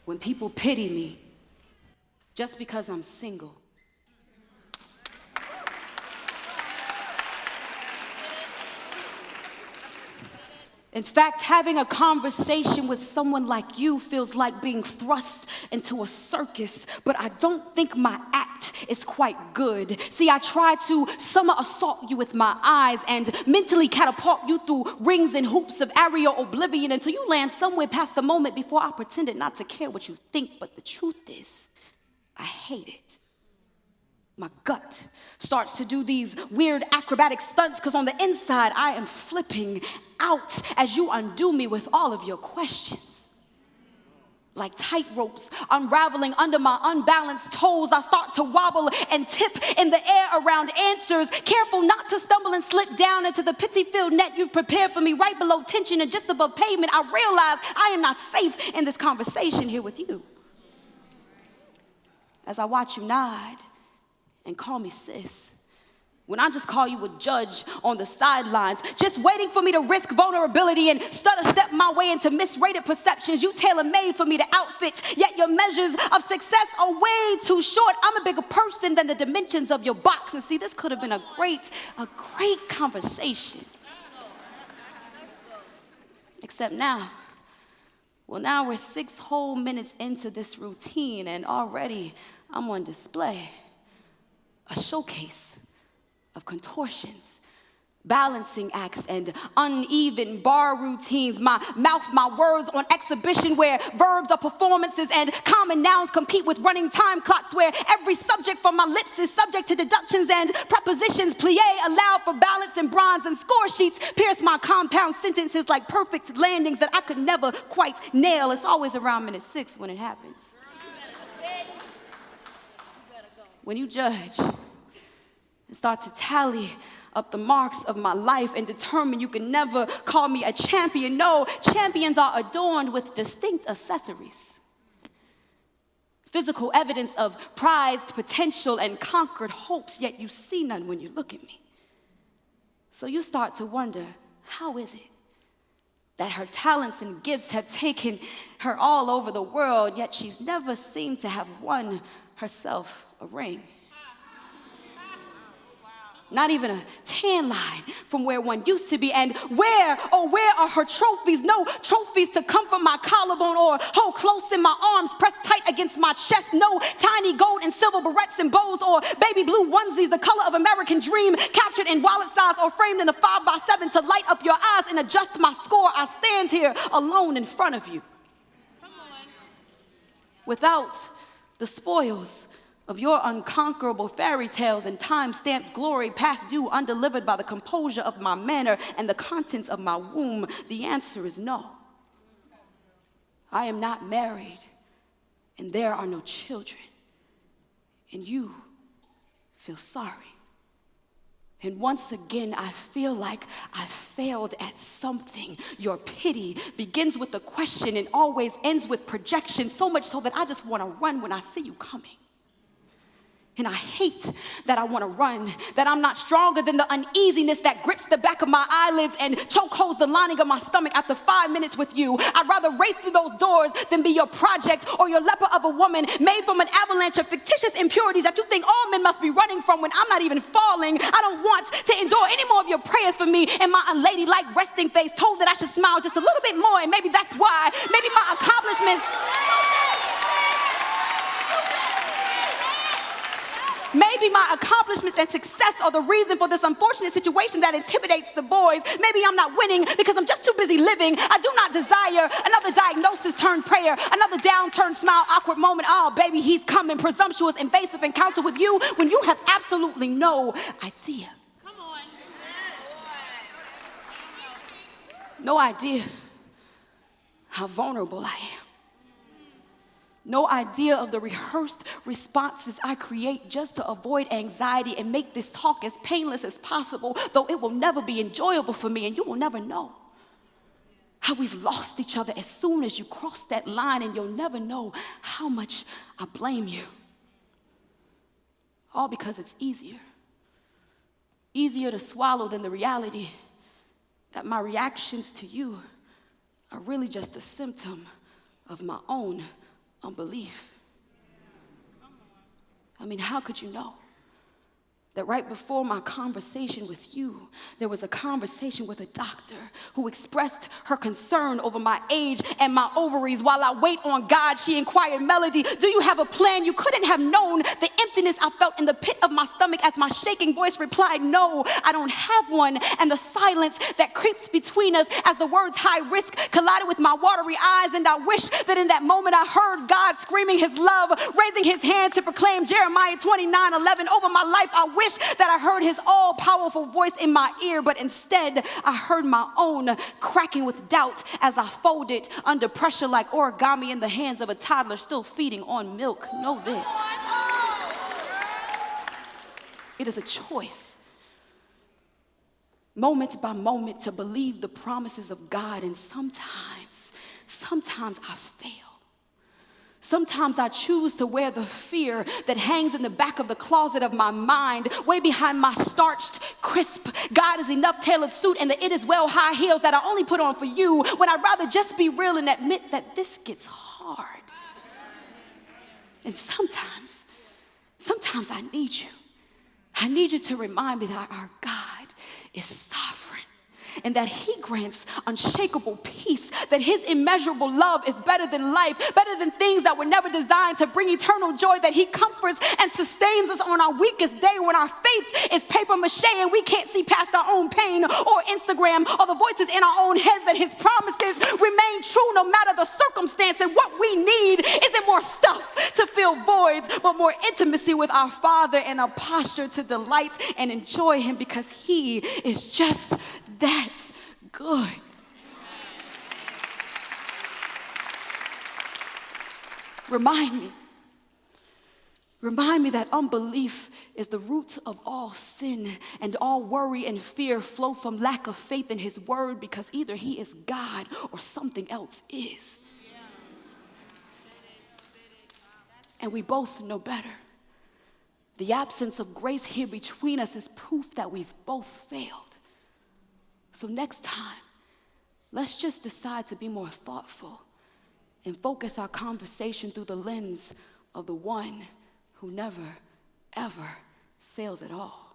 when people pity me just because I'm single. In fact, having a conversation with someone like you feels like being thrust into a circus, but I don't think my act is quite good. See, I try to summer assault you with my eyes and mentally catapult you through rings and hoops of aerial oblivion until you land somewhere past the moment before I pretended not to care what you think. But the truth is, I hate it. My gut starts to do these weird acrobatic stunts because on the inside I am flipping out as you undo me with all of your questions. Like tight ropes unraveling under my unbalanced toes, I start to wobble and tip in the air around answers, careful not to stumble and slip down into the pity-filled net you've prepared for me right below tension and just above pavement. I realize I am not safe in this conversation here with you. As I watch you nod and call me sis, when I just call you a judge on the sidelines, just waiting for me to risk vulnerability and stutter step my way into misrated perceptions you tailor-made for me to outfit, yet your measures of success are way too short. I'm a bigger person than the dimensions of your box. And see, this could have been a great conversation. Except now, now we're 6 whole minutes into this routine and already I'm on display. A showcase of contortions, balancing acts, and uneven bar routines. My mouth, my words on exhibition where verbs are performances and common nouns compete with running time clocks where every subject from my lips is subject to deductions and prepositions. Plie allowed for balance and bronze and score sheets pierce my compound sentences like perfect landings that I could never quite nail. It's always around minute 6 when it happens. When you judge and start to tally up the marks of my life and determine you can never call me a champion. No, champions are adorned with distinct accessories. Physical evidence of prized potential and conquered hopes, yet you see none when you look at me. So you start to wonder, how is it that her talents and gifts have taken her all over the world, yet she's never seemed to have won herself a ring? Not even a tan line from where one used to be. And where are her trophies? No trophies to comfort my collarbone or hold close in my arms, pressed tight against my chest. No tiny gold and silver barrettes and bows or baby blue onesies, the color of American dream, captured in wallet size or framed in a 5x7 to light up your eyes and adjust my score. I stand here alone in front of you. Without the spoils of your unconquerable fairy tales and time-stamped glory past due, undelivered by the composure of my manner and the contents of my womb, the answer is no. I am not married, and there are no children, and you feel sorry. And once again, I feel like I failed at something. Your pity begins with a question and always ends with projection, so much so that I just want to run when I see you coming. And I hate that I want to run, that I'm not stronger than the uneasiness that grips the back of my eyelids and chokeholds the lining of my stomach after 5 minutes with you. I'd rather race through those doors than be your project or your leper of a woman made from an avalanche of fictitious impurities that you think all men must be running from when I'm not even falling. I don't want to endure any more of your prayers for me and my unladylike resting face told that I should smile just a little bit more, and maybe that's why. Maybe my accomplishments... Maybe my accomplishments and success are the reason for this unfortunate situation that intimidates the boys. Maybe I'm not winning because I'm just too busy living. I do not desire another diagnosis turned prayer, another down-turned smile, awkward moment. Oh, baby, he's coming. Presumptuous, invasive encounter with you when you have absolutely no idea. Come on. No idea how vulnerable I am. No idea of the rehearsed responses I create just to avoid anxiety and make this talk as painless as possible, though it will never be enjoyable for me and you will never know how we've lost each other as soon as you cross that line, and you'll never know how much I blame you. All because it's easier to swallow than the reality that my reactions to you are really just a symptom of my own unbelief. I mean, how could you know that right before my conversation with you, there was a conversation with a doctor who expressed her concern over my age and my ovaries? While I wait on God, she inquired, Meladee, do you have a plan? You couldn't have known the emptiness I felt in the pit of my stomach as my shaking voice replied, no, I don't have one. And the silence that creeps between us as the words high risk collided with my watery eyes. And I wish that in that moment I heard God screaming his love, raising his hand to proclaim Jeremiah 29:11 over my life. I wish that I heard his all-powerful voice in my ear, but instead I heard my own cracking with doubt as I folded under pressure like origami in the hands of a toddler still feeding on milk. Know this. It is a choice, moment by moment, to believe the promises of God, and sometimes I fail. Sometimes I choose to wear the fear that hangs in the back of the closet of my mind, way behind my starched, crisp, God is enough tailored suit and the it is well high heels that I only put on for you, when I'd rather just be real and admit that this gets hard. And sometimes I need you. I need you to remind me that our God is sovereign, and that he grants unshakable peace, that his immeasurable love is better than life, better than things that were never designed to bring eternal joy, that he comforts and sustains us on our weakest day when our faith is paper mache and we can't see past our own pain or Instagram or the voices in our own heads, that his promises remain true no matter the circumstance. And what we need isn't more stuff to fill voids, but more intimacy with our Father and a posture to delight and enjoy him, because he is just that good. Remind me that unbelief is the root of all sin, and all worry and fear flow from lack of faith in his word, because either he is God or something else is. And we both know better. The absence of grace here between us is proof that we've both failed. So next time, let's just decide to be more thoughtful and focus our conversation through the lens of the one who never, ever fails at all.